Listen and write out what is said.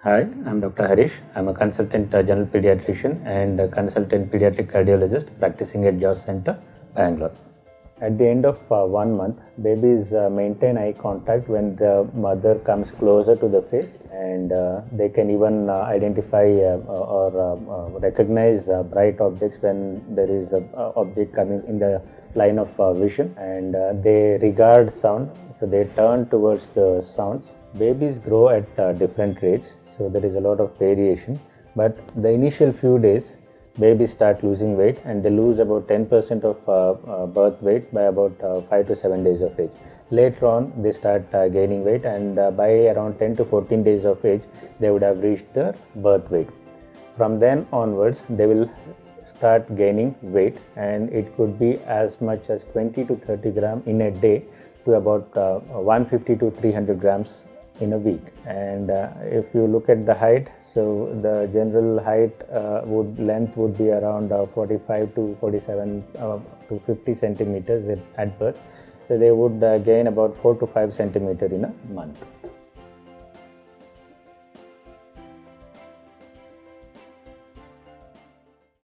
Hi, I'm Dr. Harish. I'm a consultant general pediatrician and a consultant pediatric cardiologist practicing at Jaws Center, Bangalore. At the end of 1 month, babies maintain eye contact when the mother comes closer to the face, and they can even identify or recognize bright objects when there is an object coming in the line of vision, and they regard sound, so they turn towards the sounds. Babies grow at different rates, so there is a lot of variation, but the initial few days babies start losing weight, and they lose about 10% of birth weight by about 5 to 7 days of age. Later on they start gaining weight, and by around 10 to 14 days of age they would have reached their birth weight. From then onwards they will start gaining weight, and it could be as much as 20 to 30 grams in a day to about 150 to 300 grams in a week. And if you look at the height, so the general height length would be around 45 to 47 to 50 centimeters at birth. So they would gain about 4 to 5 centimeters in a month.